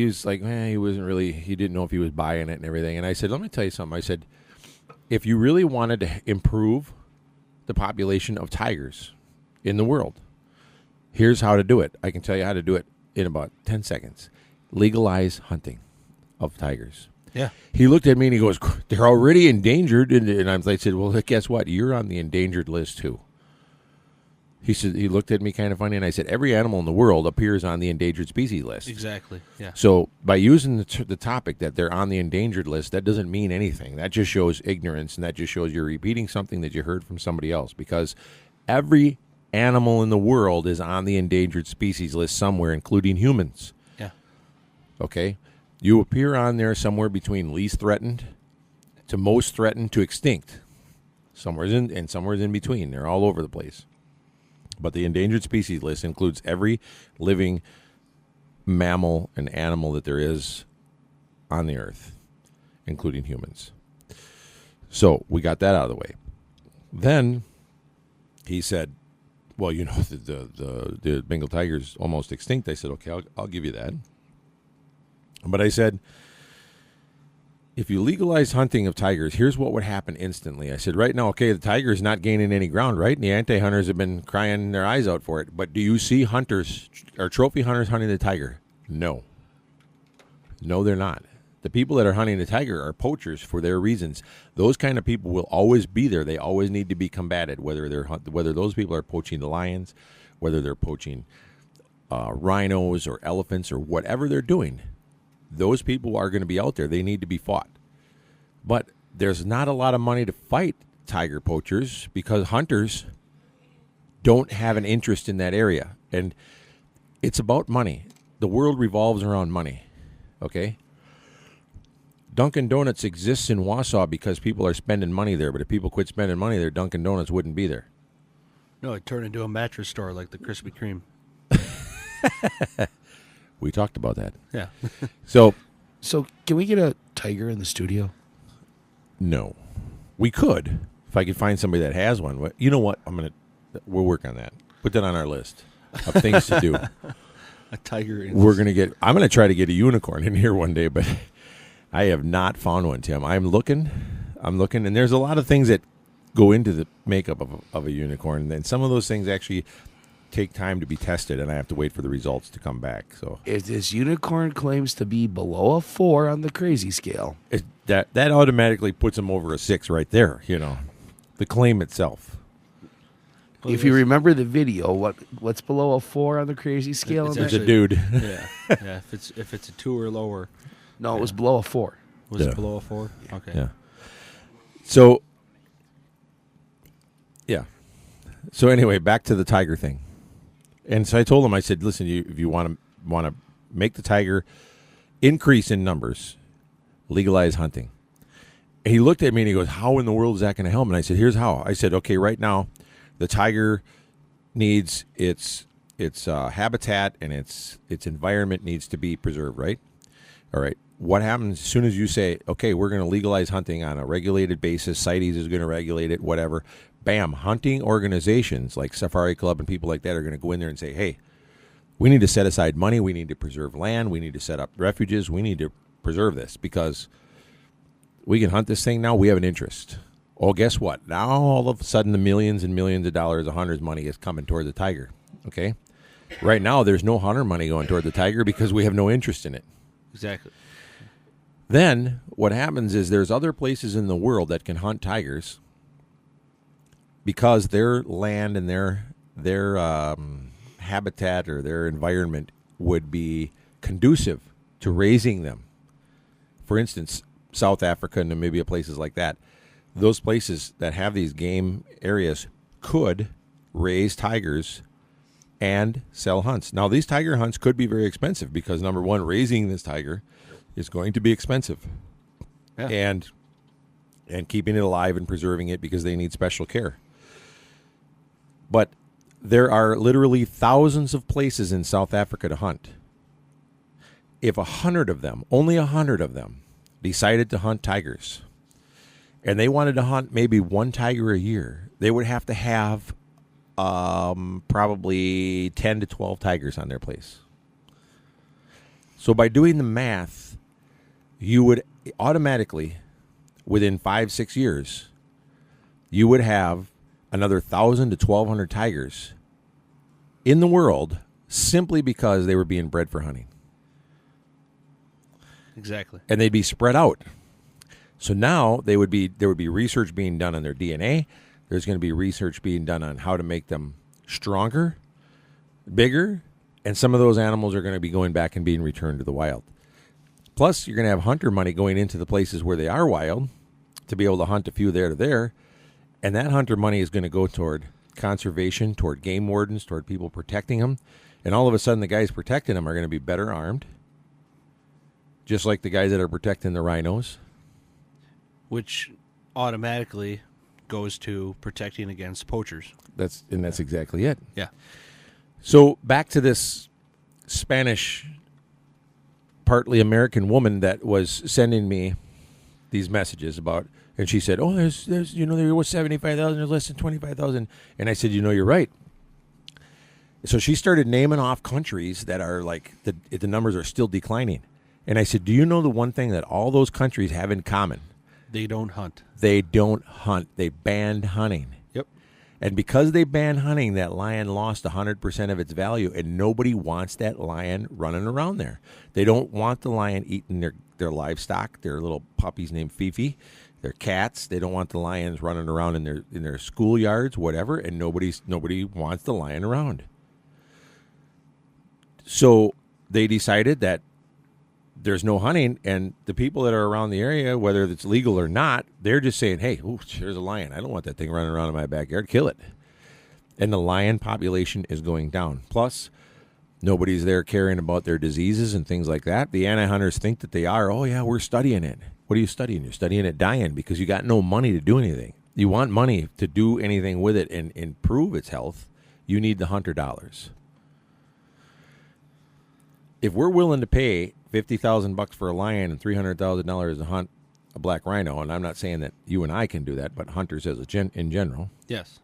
was like, he wasn't really, he didn't know if he was buying it and everything. And I said, let me tell you something. I said, if you really wanted to improve the population of tigers in the world, here's how to do it. I can tell you how to do it in about 10 seconds. Legalize hunting of tigers. Yeah. He looked at me and he goes, they're already endangered. And I said, well, guess what? You're on the endangered list too. He said, he looked at me kind of funny, and I said, every animal in the world appears on the endangered species list. Exactly, yeah. So by using the topic that they're on the endangered list, that doesn't mean anything. That just shows ignorance, and that just shows you're repeating something that you heard from somebody else, because every animal in the world is on the endangered species list somewhere, including humans. Yeah. Okay? You appear on there somewhere between least threatened to most threatened to extinct. Somewhere's in between. They're all over the place. But the endangered species list includes every living mammal and animal that there is on the earth, including humans. So we got that out of the way. Then he said, well, you know, the Bengal tiger's almost extinct. I said, okay, I'll give you that. But I said, if you legalize hunting of tigers, here's what would happen instantly. I said, right now, okay, the tiger is not gaining any ground, right? And the anti-hunters have been crying their eyes out for it. But do you see hunters or trophy hunters hunting the tiger? No. No, they're not. The people that are hunting the tiger are poachers for their reasons. Those kind of people will always be there. They always need to be combated, whether those people are poaching the lions, whether they're poaching rhinos or elephants or whatever they're doing. Those people are going to be out there. They need to be fought. But there's not a lot of money to fight tiger poachers because hunters don't have an interest in that area. And it's about money. The world revolves around money. Okay? Dunkin' Donuts exists in Wausau because people are spending money there. But if people quit spending money there, Dunkin' Donuts wouldn't be there. No, it turned into a mattress store like the Krispy Kreme. We talked about that. Yeah. So can we get a tiger in the studio? no, we could if I could find somebody that has one. You know what? We'll work on that. Put that on our list of things to do. A tiger. I'm going to try to get a unicorn in here one day, but I have not found one, Tim. I'm looking, and there's a lot of things that go into the makeup of a unicorn, and some of those things actually take time to be tested, and I have to wait for the results to come back. So If this unicorn claims to be below a 4 on the crazy scale, that automatically puts them over a 6 right there. You know, the claim itself. if you remember the video, what's below a 4 on the crazy scale? It's on It's that? a dude. Yeah. Yeah. If it's a 2 or lower. No, it was below a 4. Was Yeah. it below a 4? Okay. Yeah. So, yeah. So anyway, back to the tiger thing. And so I told him, I said, listen, if you want to make the tiger increase in numbers, legalize hunting. And he looked at me and he goes, how in the world is that going to help? And I said, here's how. I said, okay, right now, the tiger needs its habitat and its environment needs to be preserved, right? All right. What happens as soon as you say, okay, we're going to legalize hunting on a regulated basis, CITES is going to regulate it, whatever, bam, hunting organizations like Safari Club and people like that are going to go in there and say, hey, we need to set aside money, we need to preserve land, we need to set up refuges, we need to preserve this because we can hunt this thing now, we have an interest. Oh, guess what? Now all of a sudden the millions and millions of dollars of hunters' money is coming toward the tiger, okay? Right now there's no hunter money going toward the tiger because we have no interest in it. Exactly. Then what happens is there's other places in the world that can hunt tigers because their land and their habitat or their environment would be conducive to raising them. For instance, South Africa and Namibia, places like that, those places that have these game areas could raise tigers and sell hunts. Now, these tiger hunts could be very expensive because, number one, raising this tiger is going to be expensive. Yeah. And keeping it alive and preserving it because they need special care. But there are literally thousands of places in South Africa to hunt. If 100 of them, only 100 of them, decided to hunt tigers, and they wanted to hunt maybe one tiger a year, they would have to have probably 10 to 12 tigers on their place. So by doing the math, you would automatically, within 5-6 years, you would have another 1,000 to 1,200 tigers in the world simply because they were being bred for hunting. Exactly. And they'd be spread out. So now there would be research being done on their DNA. There's going to be research being done on how to make them stronger, bigger, and some of those animals are going to be going back and being returned to the wild. Plus, you're going to have hunter money going into the places where they are wild to be able to hunt a few there to there. And that hunter money is going to go toward conservation, toward game wardens, toward people protecting them. And all of a sudden, the guys protecting them are going to be better armed, just like the guys that are protecting the rhinos. Which automatically goes to protecting against poachers. That's exactly it. Yeah. So back to this Spanish, partly American woman that was sending me these messages about, and she said, "Oh, there's there was 75,000, there's less than 25,000," and I said, "You're right. So she started naming off countries that are like the numbers are still declining. And I said, do you know the one thing that all those countries have in common? They don't hunt. They don't hunt. They banned hunting. Yep. And because they banned hunting, that lion lost 100% of its value, and nobody wants that lion running around there. They don't want the lion eating their livestock, their little puppies named Fifi, their cats. They don't want the lions running around in their schoolyards, whatever, and nobody wants the lion around. So they decided that there's no hunting, and the people that are around the area, whether it's legal or not, they're just saying, hey, ooh, there's a lion. I don't want that thing running around in my backyard. Kill it. And the lion population is going down. Plus, nobody's there caring about their diseases and things like that. The anti-hunters think that they are. Oh, yeah, we're studying it. What are you studying? You're studying it dying because you got no money to do anything. You want money to do anything with it and improve its health. You need the hunter dollars. If we're willing to pay $50,000 for a lion and $300,000 to hunt a black rhino, and I'm not saying that you and I can do that, but hunters in general, Yes.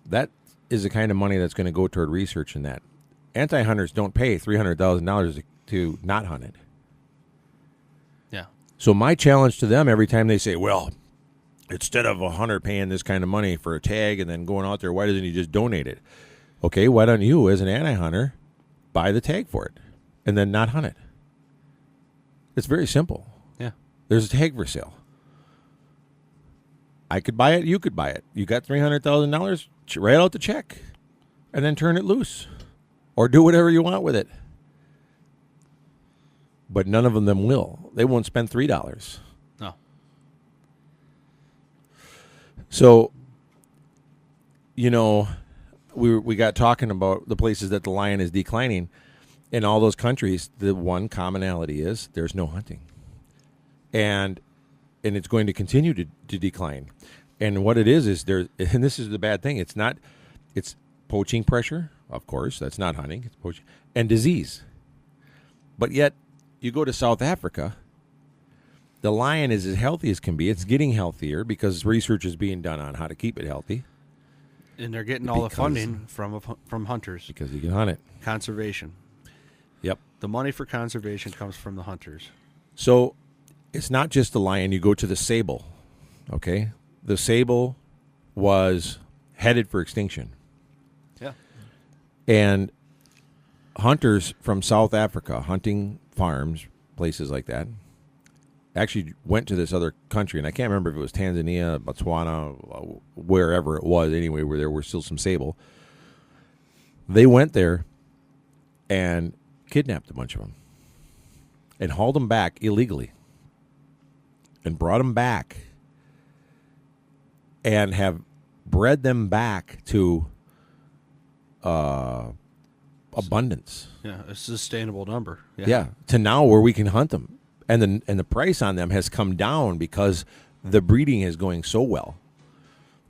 that is the kind of money that's going to go toward research in that. Anti-hunters don't pay $300,000 to not hunt it. Yeah. So my challenge to them every time they say, well, instead of a hunter paying this kind of money for a tag and then going out there, why doesn't he just donate it? Okay, why don't you, as an anti-hunter, buy the tag for it and then not hunt it? It's very simple. Yeah. There's a tag for sale. I could buy it. You could buy it. You got $300,000, write out the check and then turn it loose or do whatever you want with it. But none of them will. They won't spend $3. No. So, you know, we got talking about the places that the lion is declining. In all those countries, the one commonality is there's no hunting. And it's going to continue to decline. And what it is there, and this is the bad thing, it's poaching pressure, of course, that's not hunting, it's poaching, and disease. But yet, you go to South Africa, the lion is as healthy as can be. It's getting healthier because research is being done on how to keep it healthy. And they're getting all the funding from hunters. Because you can hunt it. Conservation. Yep. The money for conservation comes from the hunters. So it's not just the lion. You go to the sable, okay? The sable was headed for extinction. Yeah. And hunters from South Africa, hunting farms, places like that, actually went to this other country, and I can't remember if it was Tanzania, Botswana, wherever it was, anyway, where there were still some sable. They went there and kidnapped a bunch of them and hauled them back illegally and brought them back and have bred them back to abundance. Yeah, a sustainable number. Yeah, to now where we can hunt them. And the price on them has come down because the breeding is going so well.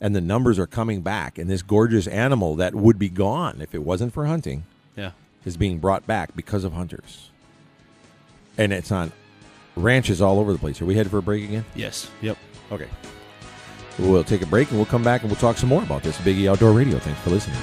And the numbers are coming back. And this gorgeous animal that would be gone if it wasn't for hunting is being brought back because of hunters. And it's on ranches all over the place. Are we headed for a break again? Yes. Yep. Okay. We'll take a break and we'll come back and we'll talk some more about this. Big E Outdoor Radio. Thanks for listening.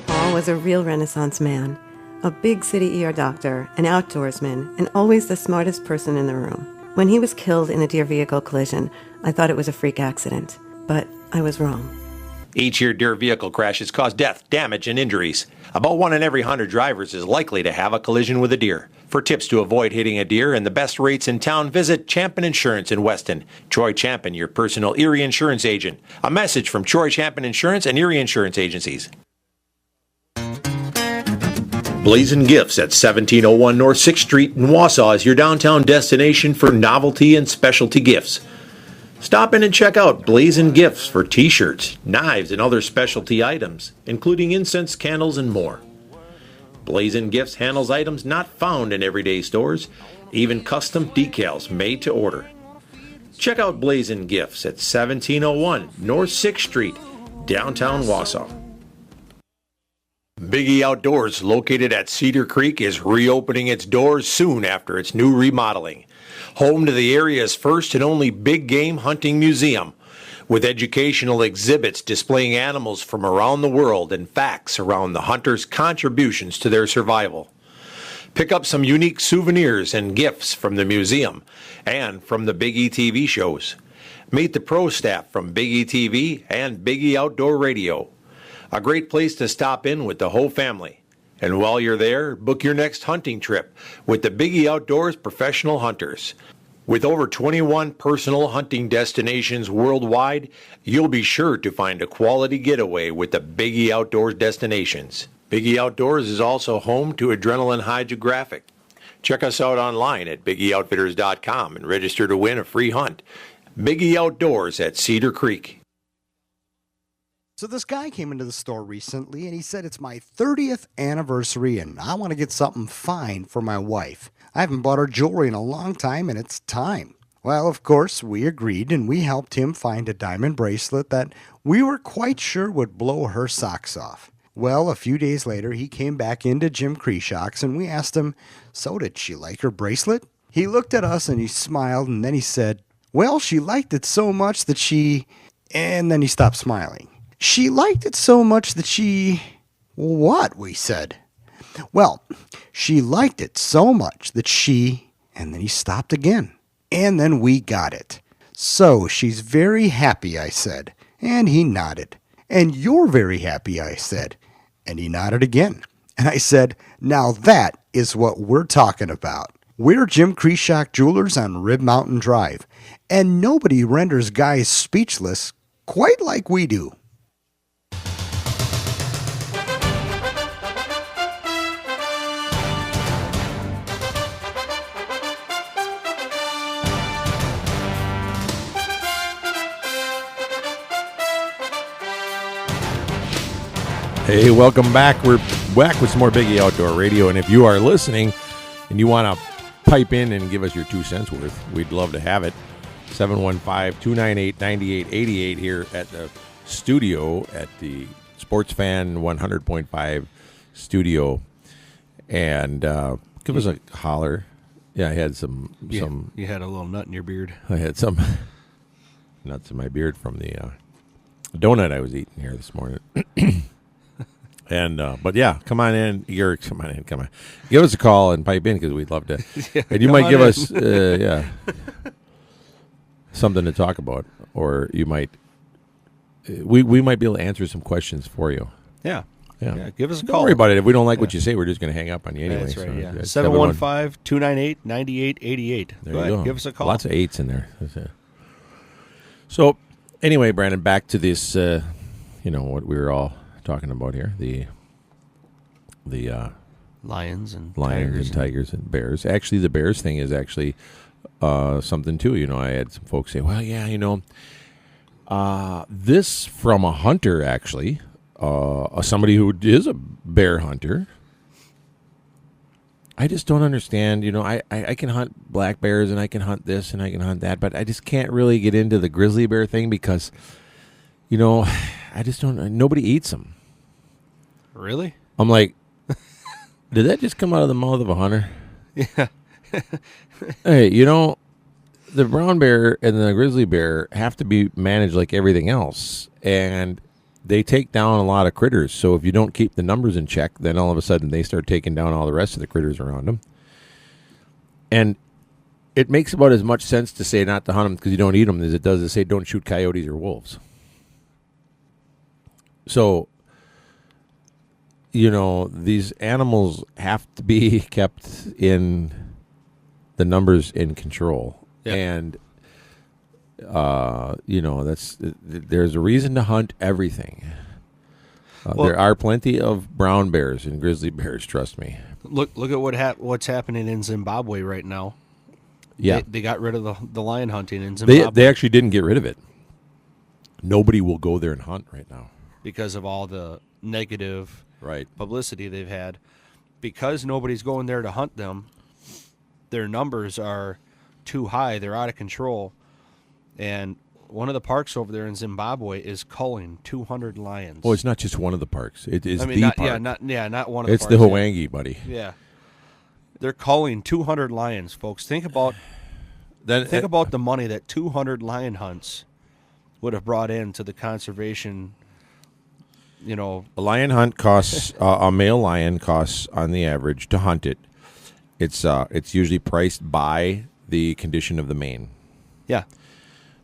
Paul was a real Renaissance man, a big city ear doctor, an outdoorsman, and always the smartest person in the room. When he was killed in a deer vehicle collision, I thought it was a freak accident, but I was wrong. Each year, deer vehicle crashes cause death, damage, and injuries. About 1 in every 100 drivers is likely to have a collision with a deer. For tips to avoid hitting a deer and the best rates in town, visit Champion Insurance in Weston. Troy Champion, your personal Erie insurance agent. A message from Troy Champion Insurance and Erie Insurance Agencies. Blazing Gifts at 1701 North 6th Street in Wausau is your downtown destination for novelty and specialty gifts. Stop in and check out Blazing Gifts for t-shirts, knives, and other specialty items, including incense, candles, and more. Blazing Gifts handles items not found in everyday stores, even custom decals made to order. Check out Blazing Gifts at 1701 North 6th Street, downtown Wausau. Biggie Outdoors, located at Cedar Creek, is reopening its doors soon after its new remodeling. Home to the area's first and only big game hunting museum, with educational exhibits displaying animals from around the world and facts around the hunters' contributions to their survival. Pick up some unique souvenirs and gifts from the museum and from the Biggie TV shows. Meet the pro staff from Biggie TV and Biggie Outdoor Radio. A great place to stop in with the whole family. And while you're there, book your next hunting trip with the Biggie Outdoors Professional Hunters. With over 21 personal hunting destinations worldwide, you'll be sure to find a quality getaway with the Biggie Outdoors destinations. Biggie Outdoors is also home to Adrenaline Hydrographic. Check us out online at BiggieOutfitters.com and register to win a free hunt. Biggie Outdoors at Cedar Creek. So this guy came into the store recently and he said, it's my 30th anniversary and I want to get something fine for my wife. I haven't bought her jewelry in a long time and it's time. Well, of course, we agreed and we helped him find a diamond bracelet that we were quite sure would blow her socks off. Well, a few days later, he came back into Jim KRYSHAK's and we asked him, so did she like her bracelet? He looked at us and he smiled and then he said, well, she liked it so much that she... And then he stopped smiling. She liked it so much that she... What? We said. Well, she liked it so much that she... And then he stopped again. And then we got it. So she's very happy, I said. And he nodded. And you're very happy, I said. And he nodded again. And I said, now that is what we're talking about. We're Jim KRYSHAK Jewelers on Rib Mountain Drive. And nobody renders guys speechless quite like we do. Hey, welcome back. We're back with some more Biggie Outdoor Radio, and if you are listening and you want to pipe in and give us your 2 cents worth, we'd love to have it. 715-298-9888 here at the studio at the Sports Fan 100.5 studio, and give us a holler. Yeah, I had some. You had a little nut in your beard. I had some nuts in my beard from the donut I was eating here this morning. And but yeah, come on in. Come on. Give us a call and pipe in because we'd love to. Yeah, and you might give us something to talk about, or you might we might be able to answer some questions for you. Yeah. Give us a call. Don't worry about it. If we don't like what you say, we're just going to hang up on you anyway. That's right. So, 715-298-9888. There Go you ahead. go. Give us a call. Lots of 8s in there. So anyway, Brandon, back to this. What we were all talking about here, the lions and tigers and bears. Actually, the bears thing is actually something too. I had some folks say, well, yeah, this from a hunter, actually, somebody who is a bear hunter. I just don't understand. I can hunt black bears and I can hunt this and I can hunt that, but I just can't really get into the grizzly bear thing because, I just don't. Nobody eats them. Really? I'm like, did that just come out of the mouth of a hunter? Yeah. Hey, the brown bear and the grizzly bear have to be managed like everything else, and they take down a lot of critters. So if you don't keep the numbers in check, then all of a sudden they start taking down all the rest of the critters around them. And it makes about as much sense to say not to hunt them because you don't eat them as it does to say don't shoot coyotes or wolves. So, these animals have to be kept in the numbers in control. Yep. And, there's a reason to hunt everything. There are plenty of brown bears and grizzly bears, trust me. Look at what's happening in Zimbabwe right now. Yeah. They got rid of the lion hunting in Zimbabwe. They actually didn't get rid of it. Nobody will go there and hunt right now. Because of all the negative publicity they've had. Because nobody's going there to hunt them, their numbers are too high. They're out of control. And one of the parks over there in Zimbabwe is culling 200 lions. Oh, it's not just one of the parks. It is the not, park. not one of the It's parks. the Hawangi, buddy. Yeah. They're culling 200 lions, folks. Think about the money that 200 lion hunts would have brought into the conservation. A lion hunt costs a male lion costs on the average to hunt it. It's usually priced by the condition of the mane. Yeah.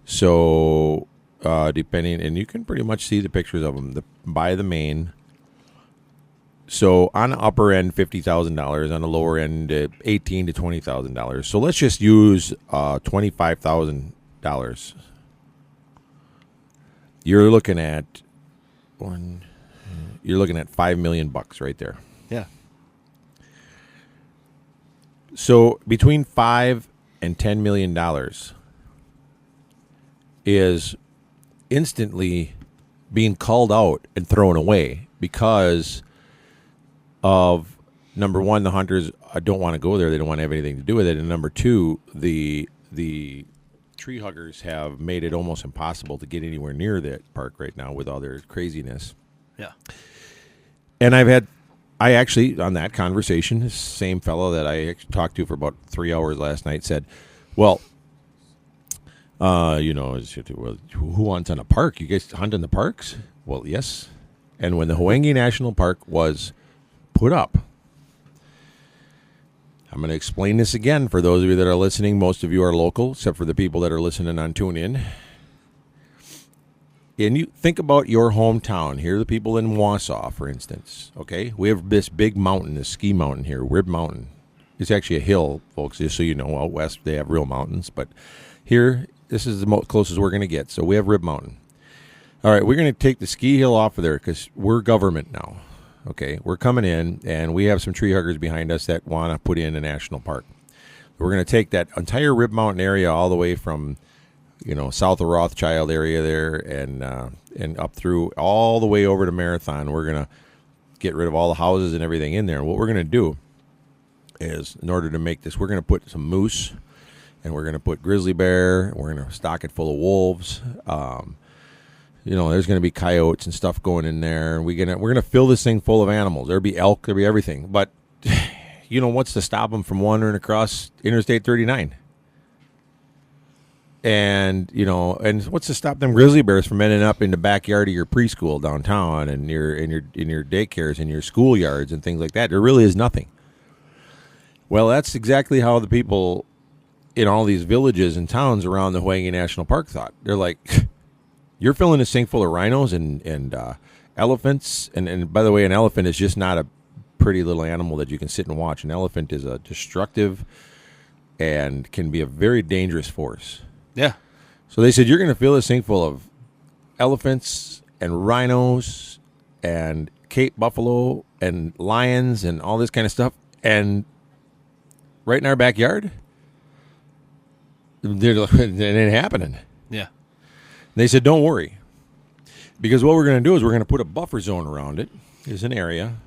So depending, and you can pretty much see the pictures of them by the mane. So on the upper end, $50,000. On the lower end, $18,000 to $20,000. So let's just use $25,000. You're looking at $5 million right there. Yeah. So between $5 and $10 million is instantly being called out and thrown away because of, number one, the hunters don't want to go there. They don't want to have anything to do with it. And number two, the tree huggers have made it almost impossible to get anywhere near that park right now with all their craziness. Yeah. And I actually, on that conversation, this same fellow that I talked to for about 3 hours last night said, well, who hunts on a park? You guys hunt in the parks? Well, yes. And when the Hawangi National Park was put up, I'm going to explain this again for those of you that are listening. Most of you are local, except for the people that are listening on TuneIn. And you think about your hometown. Here are the people in Wausau, for instance. Okay, we have this big mountain, this ski mountain here, Rib Mountain. It's actually a hill, folks, just so you know. Out west, they have real mountains. But here, this is the closest we're going to get. So we have Rib Mountain. All right, we're going to take the ski hill off of there because we're government now. Okay, we're coming in, and we have some tree huggers behind us that want to put in a national park. We're going to take that entire Rib Mountain area all the way from, south of Rothschild area there and up through all the way over to Marathon. We're going to get rid of all the houses and everything in there. And what we're going to do is, in order to make this, we're going to put some moose, and we're going to put grizzly bear, and we're going to stock it full of wolves. There's going to be coyotes and stuff going in there. We're going to fill this thing full of animals. There'll be elk, there'll be everything. But, what's to stop them from wandering across Interstate 39? And, and what's to stop them grizzly bears from ending up in the backyard of your preschool downtown and in your daycares and your schoolyards and things like that? There really is nothing. Well, that's exactly how the people in all these villages and towns around the Hawangi National Park thought. They're like, you're filling this thing full of rhinos and elephants. And by the way, an elephant is just not a pretty little animal that you can sit and watch. An elephant is a destructive and can be a very dangerous force. Yeah. So they said, you're going to fill this thing full of elephants and rhinos and Cape buffalo and lions and all this kind of stuff. And right in our backyard, it ain't happening. Yeah. They said, don't worry, because what we're going to do is we're going to put a buffer zone around it. There's an area.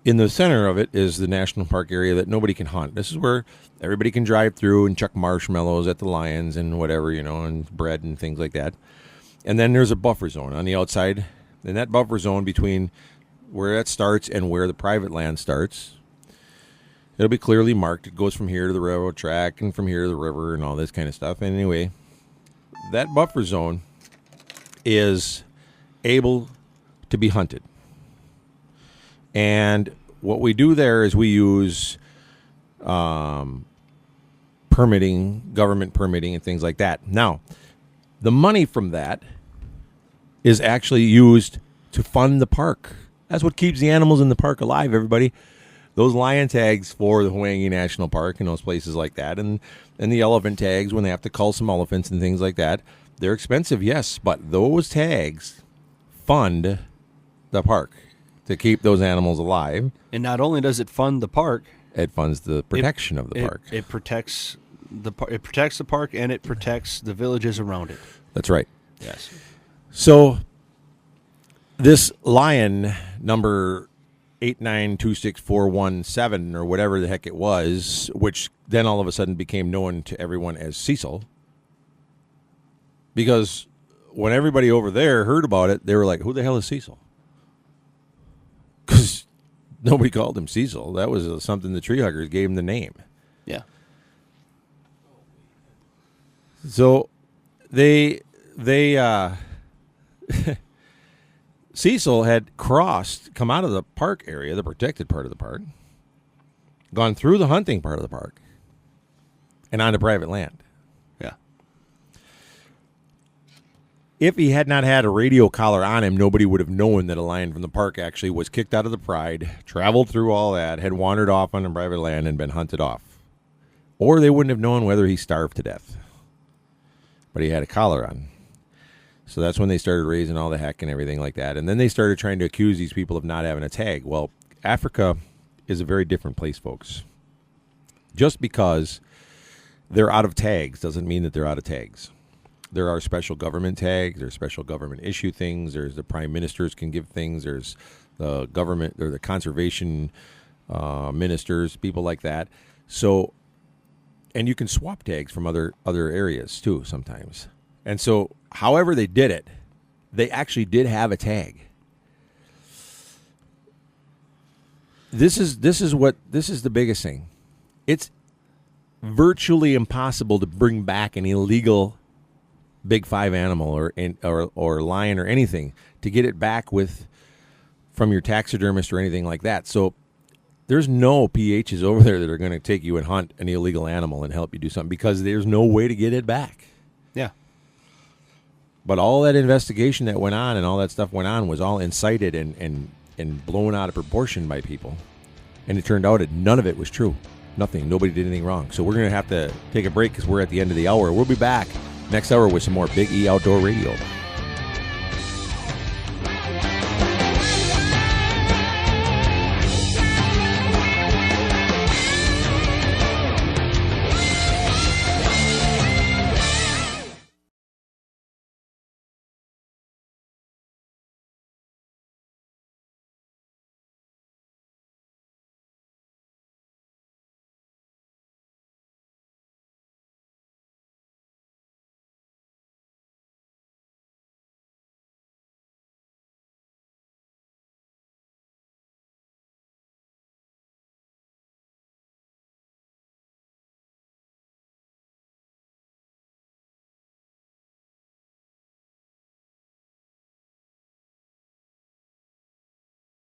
In the center of it is the national park area that nobody can hunt. This is where everybody can drive through and chuck marshmallows at the lions and whatever, and bread and things like that. And then there's a buffer zone on the outside. And that buffer zone between where that starts and where the private land starts, it'll be clearly marked. It goes from here to the railroad track and from here to the river and all this kind of stuff. And anyway, that buffer zone is able to be hunted. And what we do there is we use permitting, government permitting, and things like that. Now, the money from that is actually used to fund the park. That's what keeps the animals in the park alive, everybody. Those lion tags for the Hawangi National Park and those places like that, and the elephant tags when they have to cull some elephants and things like that, they're expensive, yes, but those tags fund the park to keep those animals alive. And not only does it fund the park, it funds the protection of the park. It protects the park, and it protects the villages around it. That's right. Yes. So this lion number 8926417 or whatever the heck it was, which then all of a sudden became known to everyone as Cecil. Because when everybody over there heard about it, they were like, who the hell is Cecil? Because nobody called him Cecil. That was something the tree huggers gave him the name. Yeah. So they Cecil had come out of the park area, the protected part of the park, gone through the hunting part of the park, and onto private land. Yeah. If he had not had a radio collar on him, nobody would have known that a lion from the park actually was kicked out of the pride, traveled through all that, had wandered off on private land and been hunted off. Or they wouldn't have known whether he starved to death. But he had a collar on. So that's when they started raising all the heck and everything like that. And then they started trying to accuse these people of not having a tag. Well, Africa is a very different place, folks. Just because they're out of tags doesn't mean that they're out of tags. There are special government tags. There's special government issue things. There's the prime ministers can give things. There's the government or the conservation ministers, people like that. So, and you can swap tags from other areas too sometimes. And so, however they did it, they actually did have a tag. This is the biggest thing. It's virtually impossible to bring back an illegal Big 5 animal or lion or anything to get it back from your taxidermist or anything like that. So there's no PHs over there that are going to take you and hunt an illegal animal and help you do something because there's no way to get it back. Yeah. But all that investigation that went on and all that stuff went on was all incited and blown out of proportion by people. And it turned out that none of it was true. Nothing. Nobody did anything wrong. So we're going to have to take a break because we're at the end of the hour. We'll be back next hour with some more Big E Outdoor Radio.